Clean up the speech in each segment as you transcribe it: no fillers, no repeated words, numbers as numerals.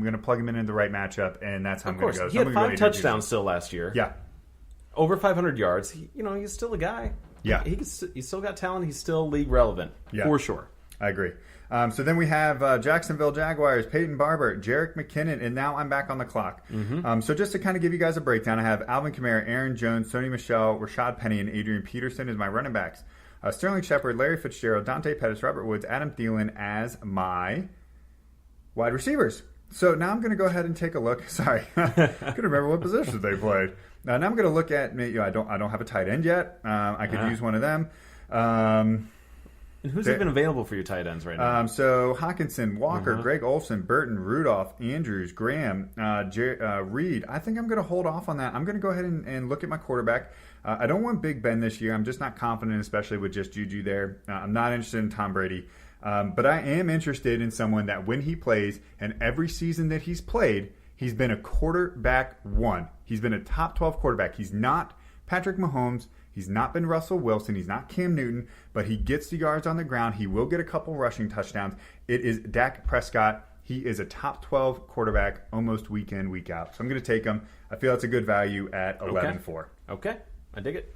I'm going to plug him in the right matchup, and that's how I'm going to go. He had 5 touchdowns still last year. Yeah. Over 500 yards. He's still a guy. Yeah. He's still got talent. He's still league relevant. Yeah. For sure. I agree. So then we have Jacksonville Jaguars, Peyton Barber, Jerick McKinnon, and now I'm back on the clock. So just to kind of give you guys a breakdown, I have Alvin Kamara, Aaron Jones, Sony Michel, Rashad Penny, and Adrian Peterson as my running backs. Sterling Shepard, Larry Fitzgerald, Dante Pettis, Robert Woods, Adam Thielen as my wide receivers. So now I'm going to go ahead and take a look. Sorry, I couldn't remember what positions they played. Now I'm going to look at me. I don't have a tight end yet. I could use one of them. And who's even available for your tight ends right now? So Hawkinson, Walker, Greg Olsen, Burton, Rudolph, Andrews, Graham, Reed. I think I'm going to hold off on that. I'm going to go ahead and look at my quarterback. I don't want Big Ben this year. I'm just not confident, especially with just Juju there. I'm not interested in Tom Brady. But I am interested in someone that when he plays, and every season that he's played, he's been a quarterback one. He's been a top 12 quarterback. He's not Patrick Mahomes. He's not been Russell Wilson. He's not Cam Newton, but he gets the yards on the ground. He will get a couple rushing touchdowns. It is Dak Prescott. He is a top 12 quarterback almost week in, week out. So I'm going to take him. I feel it's a good value at 11-4. Okay. I dig it.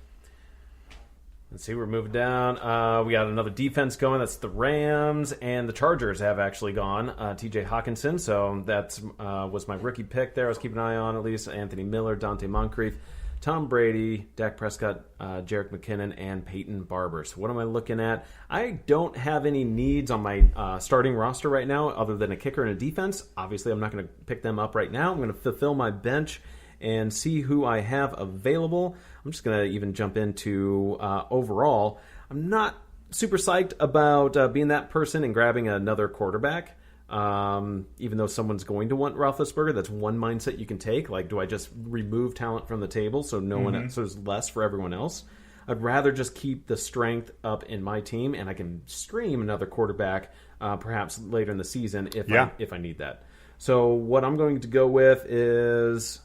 Let's see, we're moving down. We got another defense going. That's the Rams, and the Chargers have actually gone. T.J. Hawkinson, so that was my rookie pick there. I was keeping an eye on at least. Anthony Miller, Dante Moncrief, Tom Brady, Dak Prescott, Jerick McKinnon, and Peyton Barber. So what am I looking at? I don't have any needs on my starting roster right now other than a kicker and a defense. Obviously, I'm not going to pick them up right now. I'm going to fulfill my bench and see who I have available. I'm just going to even jump into overall. I'm not super psyched about being that person and grabbing another quarterback. Even though someone's going to want Roethlisberger, that's one mindset you can take. Like, do I just remove talent from the table so no one, so there's less for everyone else? I'd rather just keep the strength up in my team, and I can stream another quarterback perhaps later in the season if I need that. So what I'm going to go with is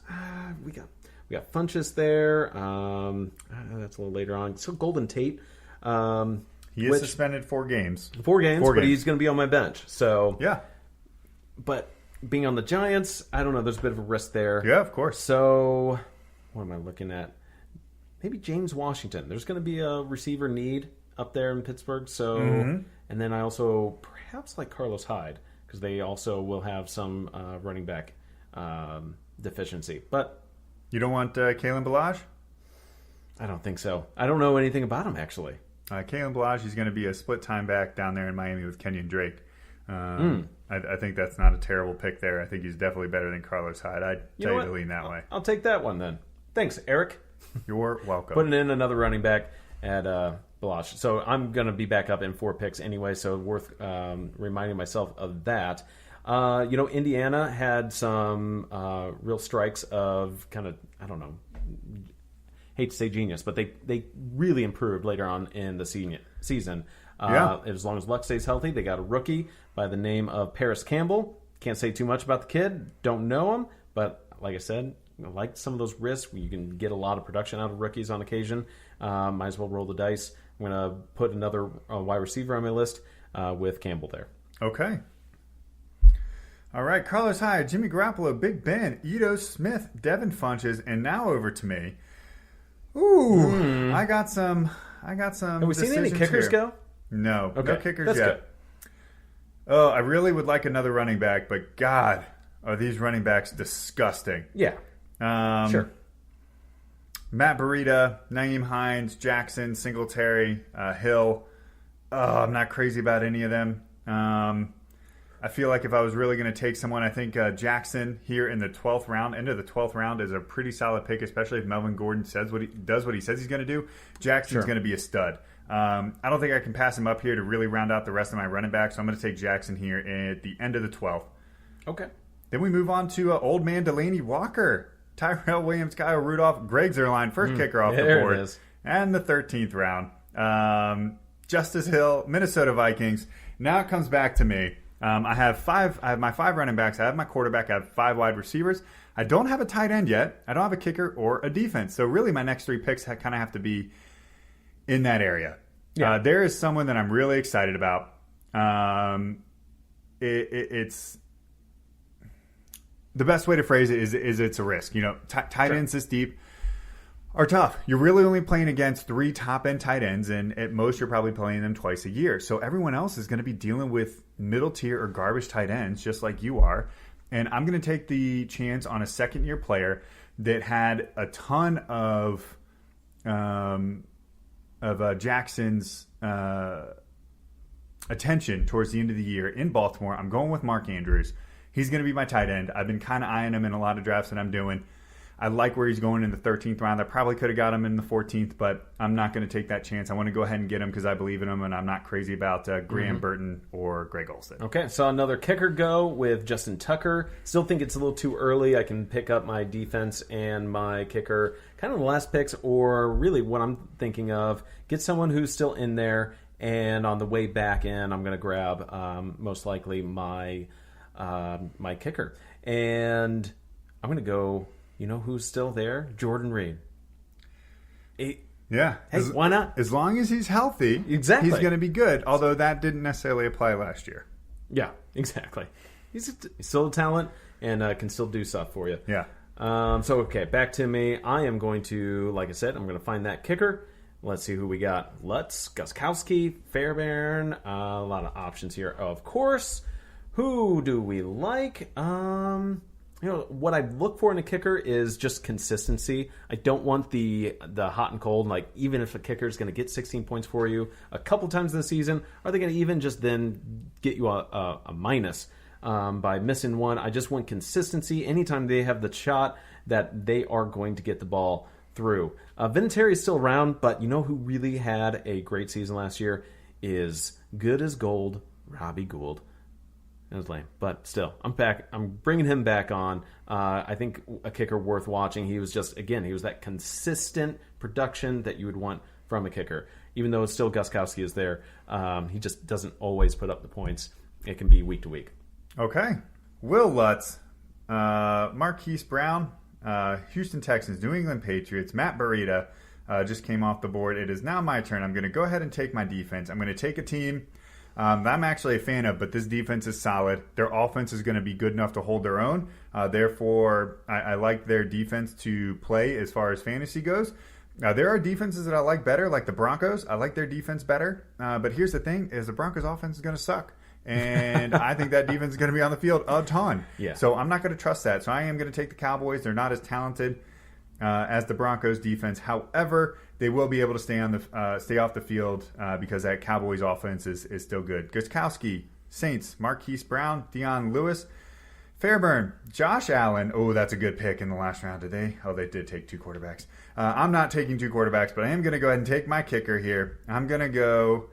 we got Funchess there. That's a little later on. So Golden Tate. He is suspended 4 games. 4 games, but he's going to be on my bench. So yeah. But being on the Giants, I don't know. There's a bit of a risk there. Yeah, of course. So what am I looking at? Maybe James Washington. There's going to be a receiver need up there in Pittsburgh. So, and then I also perhaps like Carlos Hyde because they also will have some running back deficiency. But you don't want Kalen Ballage? I don't think so. I don't know anything about him actually. Kalen Ballage is going to be a split time back down there in Miami with Kenyon Drake. I think that's not a terrible pick there. I think he's definitely better than Carlos Hyde. I'd tell you to lean that way. I'll take that one then. Thanks, Eric. You're welcome. Putting in another running back at Ballage. So I'm going to be back up in 4 picks anyway, so worth reminding myself of that. Indiana had some real strikes of kind of, I don't know, hate to say genius, but they really improved later on in the season. As long as Luck stays healthy, they got a rookie by the name of Paris Campbell. Can't say too much about the kid. Don't know him, but like I said, I like some of those risks where you can get a lot of production out of rookies on occasion. Might as well roll the dice. I'm going to put another wide receiver on my list with Campbell there. Okay. All right, Carlos Hyde, Jimmy Garoppolo, Big Ben, Ito Smith, Devin Funches, and now over to me. Ooh, I got some. Have we seen any kickers go? No, okay. No kickers That's yet. Good. Oh, I really would like another running back, but God, are these running backs disgusting? Yeah. Sure. Matt Breida, Nyheim Hines, Jackson, Singletary, Hill. Oh, I'm not crazy about any of them. I feel like if I was really going to take someone, I think Jackson here in the 12th round, end of the 12th round, is a pretty solid pick, especially if Melvin Gordon does what he says he's going to do. Jackson's going to be a stud. I don't think I can pass him up here to really round out the rest of my running backs, so I'm going to take Jackson here at the end of the 12th. Okay. Then we move on to old man Delaney Walker, Tyrell Williams, Kyle Rudolph, Greg Zerline, first kicker off the board, and the 13th round. Justice Hill, Minnesota Vikings. Now it comes back to me. I have my 5 running backs. I have my quarterback. I have 5 wide receivers. I don't have a tight end yet. I don't have a kicker or a defense. So really my next 3 picks kind of have to be in that area. Yeah. There is someone that I'm really excited about. It's the best way to phrase it is it's a risk. Tight ends this deep are tough. You're really only playing against 3 top-end tight ends, and at most you're probably playing them twice a year. So everyone else is going to be dealing with middle-tier or garbage tight ends just like you are. And I'm going to take the chance on a second-year player that had a ton of Jackson's attention towards the end of the year in Baltimore. I'm going with Mark Andrews. He's going to be my tight end. I've been kind of eyeing him in a lot of drafts that I'm doing. I like where he's going in the 13th round. I probably could have got him in the 14th, but I'm not going to take that chance. I want to go ahead and get him because I believe in him, and I'm not crazy about Graham Burton or Greg Olsen. Okay, so another kicker go with Justin Tucker. Still think it's a little too early. I can pick up my defense and my kicker kind of the last picks, or really what I'm thinking of, get someone who's still in there, and on the way back in, I'm going to grab most likely my kicker. And I'm going to go... You know who's still there? Jordan Reed. Yeah. Hey, why not? As long as he's healthy, exactly, he's going to be good, although that didn't necessarily apply last year. Yeah, exactly. He's still a talent and can still do stuff for you. Yeah. Okay, back to me. I am going to, like I said, I'm going to find that kicker. Let's see who we got. Lutz, Gostkowski, Fairbairn. A lot of options here, of course. Who do we like? What I look for in a kicker is just consistency. I don't want the hot and cold. Like, even if a kicker is going to get 16 points for you a couple times in the season, are they going to even just then get you a minus by missing one? I just want consistency. Anytime they have the shot that they are going to get the ball through. Vinatieri is still around, but you know who really had a great season last year is good as gold, Robbie Gould. That was lame, but still, I'm back. I'm bringing him back on. I think a kicker worth watching. He was he was that consistent production that you would want from a kicker. Even though it's still Gostkowski is there, he just doesn't always put up the points. It can be week to week. Okay. Will Lutz, Marquise Brown, Houston Texans, New England Patriots, Matt Breida just came off the board. It is now my turn. I'm going to go ahead and take my defense. I'm going to take a team that I'm actually a fan of, but this defense is solid. Their offense is going to be good enough to hold their own. Therefore, I like their defense to play as far as fantasy goes. There are defenses that I like better, like the Broncos. I like their defense better. But here's the thing, is the Broncos offense is going to suck. And I think that defense is going to be on the field a ton. Yeah. So I'm not going to trust that. So I am going to take the Cowboys. They're not as talented as the Broncos defense. However, they will be able to stay off the field because that Cowboys offense is still good. Gostkowski, Saints, Marquise Brown, Dion Lewis, Fairbairn, Josh Allen. Oh, that's a good pick in the last round today. Oh, they did take 2 quarterbacks. I'm not taking 2 quarterbacks, but I am going to go ahead and take my kicker here. I'm going to go...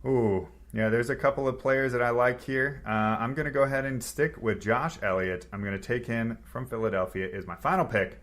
Ooh, yeah, there's a couple of players that I like here. I'm going to go ahead and stick with Josh Elliott. I'm going to take him from Philadelphia is my final pick.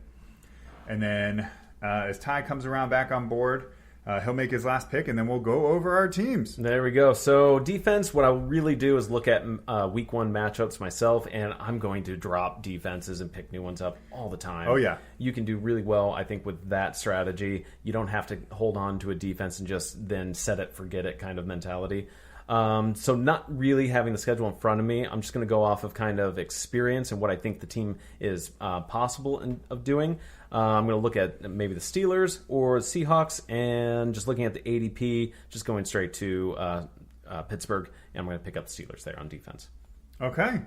And then as Ty comes around back on board, he'll make his last pick, and then we'll go over our teams. There we go. So defense, what I'll really do is look at week 1 matchups myself, and I'm going to drop defenses and pick new ones up all the time. Oh, yeah. You can do really well, I think, with that strategy. You don't have to hold on to a defense and just then set it, forget it kind of mentality. So not really having the schedule in front of me, I'm just going to go off of kind of experience and what I think the team is possible of doing. I'm going to look at maybe the Steelers or the Seahawks, and just looking at the ADP, just going straight to Pittsburgh, and I'm going to pick up the Steelers there on defense. Okay.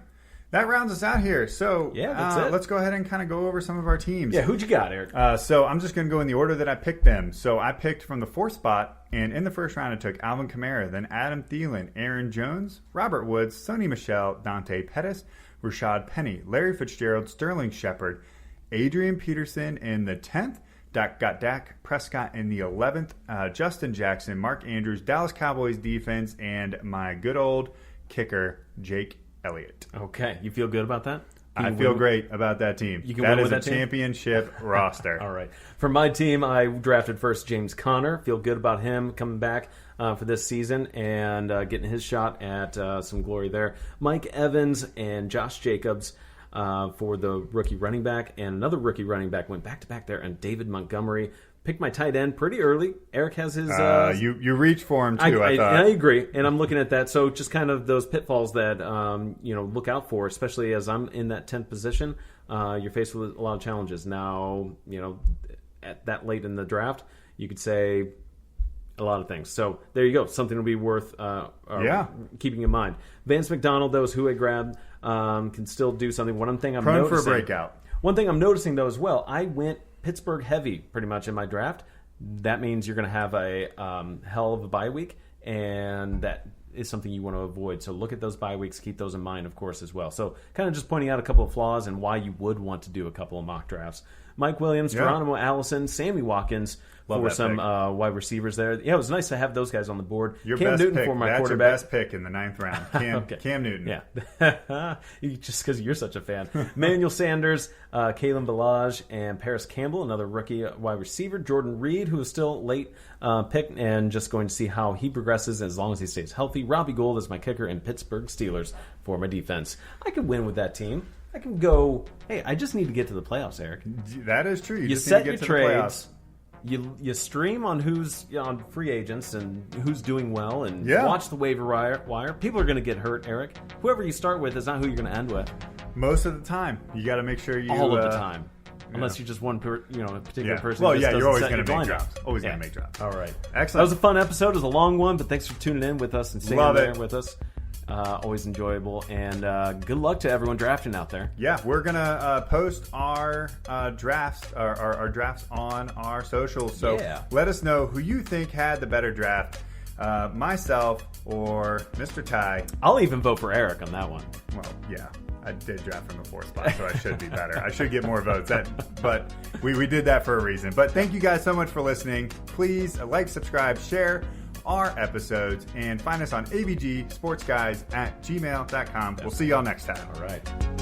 That rounds us out here. So yeah, that's it. Let's go ahead and kind of go over some of our teams. Yeah, who'd you got, Eric? So I'm just going to go in the order that I picked them. So I picked from the 4th spot, and in the first round I took Alvin Kamara, then Adam Thielen, Aaron Jones, Robert Woods, Sony Michel, Dante Pettis, Rashad Penny, Larry Fitzgerald, Sterling Shepard, Adrian Peterson in the 10th, got Dak Prescott in the 11th, Justin Jackson, Mark Andrews, Dallas Cowboys defense, and my good old kicker, Jake Elliott. Okay, you feel good about that? I feel great about that team. That is a championship roster. All right. For my team, I drafted first James Conner. Feel good about him coming back for this season and getting his shot at some glory there. Mike Evans and Josh Jacobs for the rookie running back. And another rookie running back went back-to-back there. And David Montgomery picked my tight end pretty early. Eric has his... You reach for him, too, I thought. I agree, and I'm looking at that. So just kind of those pitfalls that, look out for, especially as I'm in that 10th position. You're faced with a lot of challenges. Now, at that late in the draft, you could say a lot of things. So there you go. Something to be worth keeping in mind. Vance McDonald, though, is who I grabbed, can still do something. One thing I'm noticing... Prone for a breakout. One thing I'm noticing, though, as well, I went Pittsburgh heavy pretty much in my draft. That means you're going to have a hell of a bye week, and that is something you want to avoid. So look at those bye weeks, keep those in mind, of course, as well. So kind of just pointing out a couple of flaws and why you would want to do a couple of mock drafts. Mike Williams, Geronimo Allison, Sammy Watkins for some wide receivers there. Yeah, it was nice to have those guys on the board. Your Cam best Newton pick. for my That's quarterback. your best pick in the 9th round. Cam Newton. Yeah. Just because you're such a fan. Manuel Sanders, Kalen Ballage, and Paris Campbell, another rookie wide receiver. Jordan Reed, who is still late pick, and just going to see how he progresses as long as he stays healthy. Robbie Gould is my kicker, and Pittsburgh Steelers for my defense. I could win with that team. I can go, hey, I just need to get to the playoffs, Eric. That is true. You just set need to your get to trades. The playoffs. You stream on who's on free agents and who's doing well, and watch the waiver wire. People are going to get hurt, Eric. Whoever you start with is not who you're going to end with. Most of the time, you got to make sure you all of the time, unless you're just one particular person. Well, who just you're always going to make drops. Always going to make drops. All right, excellent. That was a fun episode. It was a long one, but thanks for tuning in with us and staying there with us. Always enjoyable, and good luck to everyone drafting out there. Yeah, we're gonna post our drafts, our drafts on our socials. So let us know who you think had the better draft, myself or Mr. Ty. I'll even vote for Eric on that one. Well, yeah. I did draft from the 4th spot, so I should be better. I should get more votes. But we did that for a reason. But thank you guys so much for listening. Please like, subscribe, share our episodes, and find us on avgsportsguys@gmail.com. We'll see y'all next time. All right.